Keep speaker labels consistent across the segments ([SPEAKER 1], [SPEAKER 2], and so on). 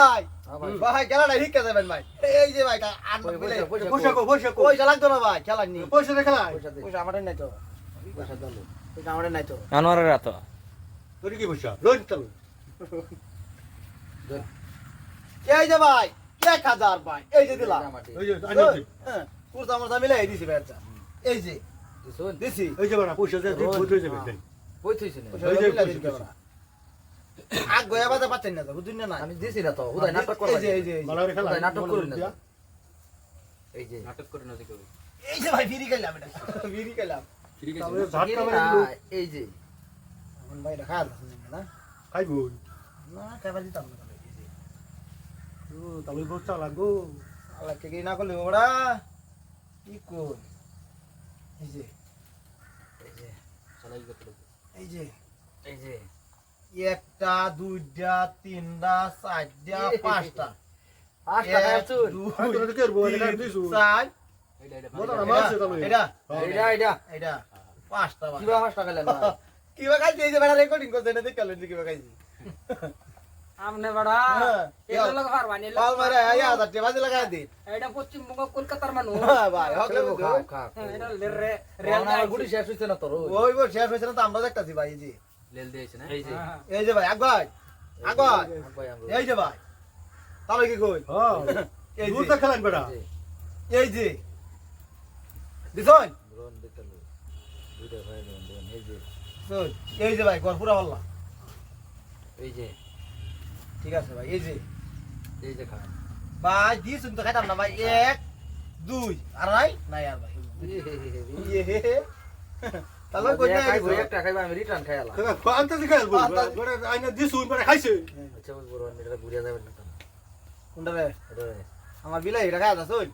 [SPEAKER 1] ভাই ভাই খেলাটা শিখতে যাবেন ভাই এই যে ভাই পয়সা লাগতো না ভাই খেলার নি পয়সা খেলা পয়সা আমাদের নাই তো পয়সা দাও পয়সা আমাদের নাই তো
[SPEAKER 2] আনোয়ারের রাত
[SPEAKER 1] তোর কি পয়সা লোন চালু এই যে ভাই 1000 ভাই এই যে দিলাম এই যে হ্যাঁ পুরো আমার দাম মিলাই দিছি ভাই আচ্ছা এই যে দিছি এই যে বড় পয়সা দে বুঝ হয়ে যাবে
[SPEAKER 3] কই থইছেন
[SPEAKER 1] এই যে আগ গয়া বাজা পাচ্ছেন না তো বুঝুন না
[SPEAKER 3] আমি দিছি না তো উদয় নাটক করব
[SPEAKER 1] এই যে
[SPEAKER 3] মালারে খেলা নাটক করুন না এই যে নাটক করুন না কই
[SPEAKER 1] এই যে ভাই ফিরি খেলাম এটা ফিরি খেলাম
[SPEAKER 3] ফিরি খেলাম এই যে
[SPEAKER 1] মন ভাই রাখা না খাইবো না খাইবা দিতাম না এই যে ও তাহলে গোটা লাগো আলা কে কি না করলে ওড়া কি কর এই যে
[SPEAKER 3] চালাই গেল
[SPEAKER 1] এই যে
[SPEAKER 3] এই যে
[SPEAKER 1] একটা দুইটা তিনটা চারটা পাঁচটা
[SPEAKER 3] পাঁচটা খাইছুন
[SPEAKER 1] তোরা কি করব এটা দিছু চার এটা পাঁচটা
[SPEAKER 3] কিবা পাঁচটা খাইলেন না
[SPEAKER 1] কিবা খাইছি এই যে বেটা রেকর্ডিং করতে না দেখালেন কিবা খাইছি
[SPEAKER 4] আমনে বড়া এগুলো লাগা পারবানি
[SPEAKER 1] পাল মারে আয়া আদাতে বাজে লাগাই দে
[SPEAKER 4] এটা পশ্চিমবঙ্গ কলকাতার মানুষ
[SPEAKER 1] ভাই হকলে
[SPEAKER 3] খা
[SPEAKER 4] এটা রেল
[SPEAKER 3] রেল গুড়ি শেষ হইছে না তোর
[SPEAKER 1] ওই শেষ হইছে না তো আমরা দেখতাছি ভাই এই যে
[SPEAKER 3] লেল দিয়েছে না
[SPEAKER 1] এই যে ভাই আগ ভাই এই যে ভাই তাহলে কি কই হ্যাঁ এই যে খেলেন বেটা এই যে দিছন
[SPEAKER 3] ব্রন দেখলো দুইটা ভাই দেন এই যে
[SPEAKER 1] এই যে ভাই গরপুরা হল্লা
[SPEAKER 3] এই যে
[SPEAKER 1] ঠিক আছে ভাই এই যে
[SPEAKER 3] খান
[SPEAKER 1] ভাই দিছুন তো খাইতাম না ভাই 1 2 আর নাই আর ভাই তাহলে কই না
[SPEAKER 3] খাইবো একটা খাইবা আমি রিটার্ন খাইলা
[SPEAKER 1] আনতে খাইবো বড় আইনা দিছুন বড় খাইছে
[SPEAKER 3] আচ্ছা বড় মেয়েটা বুড়িয়া যাবে না
[SPEAKER 1] কোনটা রে আমার বিলাই এটা খাইতা শুন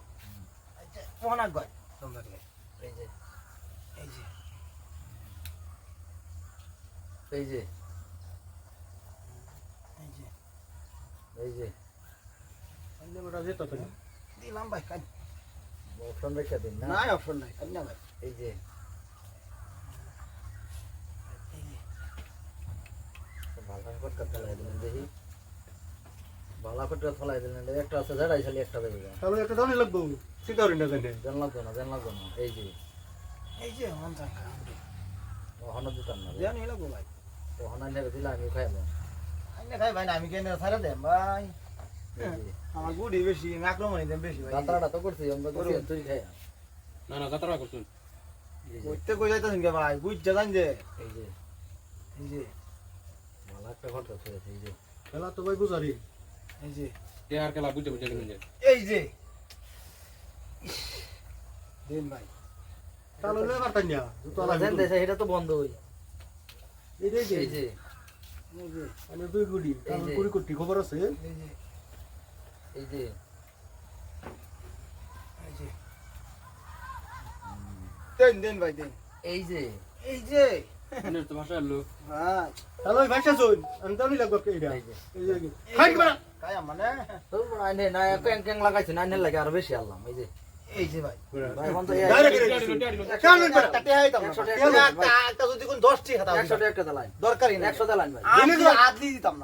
[SPEAKER 1] আচ্ছা কোন আগ ভাই তোমরা
[SPEAKER 3] এই যে
[SPEAKER 1] এই যে
[SPEAKER 3] এই যে
[SPEAKER 1] এই যে
[SPEAKER 3] এই যে
[SPEAKER 1] আইনা বড় যেত তো দিলাম ভাই কাজ
[SPEAKER 3] অপশন রেখে দিন না
[SPEAKER 1] নাই অপশন নাই কাজ না ভাই
[SPEAKER 3] এই যে বালা কট করতে লাগলেন দেখি বালা কট ফলাই দিলেন একটা আছে জাড়াই খালি একটা দেবে
[SPEAKER 1] তাহলে একটা দামি লাগবো সিধারি না জানেন
[SPEAKER 3] জানলাম না এই যে
[SPEAKER 1] মন চাকা
[SPEAKER 3] হন দিতাম না
[SPEAKER 1] জানি লাগবো ভাই
[SPEAKER 3] তো হন নেবে দিলা আমি খাইবো
[SPEAKER 1] আইনা খাই ভাই না আমি কেন ছাড়া দেম ভাই আমার গুড়ি বেশি আক্রমণই দেম বেশি ভাই
[SPEAKER 3] যাত্রাটা তো করছি আমরা করছি তুই খাই
[SPEAKER 2] না যাত্রা করছুন
[SPEAKER 1] কইতে কই যাইতাছেন কে ভাই বুঝতে জান যে
[SPEAKER 3] এই যে মালা একটা ঘর আছে এই যে
[SPEAKER 1] খেলা তো ভাই বুঝারি এই যে
[SPEAKER 2] আর খেলা বুঝতে বুঝতে
[SPEAKER 1] এই যে দেন ভাই তাহলে লেবার তানিয়া তো আলা
[SPEAKER 3] দেন দেশে এটা তো বন্ধ হই
[SPEAKER 1] এই যে
[SPEAKER 3] এই যে
[SPEAKER 1] আমি দুই গুড়ি তাহলে কুড়ি কোটি খবর আছে
[SPEAKER 3] এই যে
[SPEAKER 1] দেন ভাই দেন
[SPEAKER 3] এই যে
[SPEAKER 2] তো ভাষা লো
[SPEAKER 1] হ্যাঁ হ্যালো ভাষা শুন আমি তাহলে লাগবে এইটা
[SPEAKER 3] এই যে
[SPEAKER 1] খাই কি বড় কাই মানে
[SPEAKER 3] তো আইনে না কেন কেন লাগাইছে না আইনে লাগে আর বেশি আল্লাহ এই যে
[SPEAKER 1] ভাই
[SPEAKER 3] ভাই বন্ধ
[SPEAKER 1] কেন বড় কাটে হয় তো একটা যদি কোন 10 টি খাতা
[SPEAKER 3] 100 টাকা একটা লাইন
[SPEAKER 1] দরকারই না
[SPEAKER 3] 100 লাইন ভাই
[SPEAKER 1] আমি আদলি দিতাম না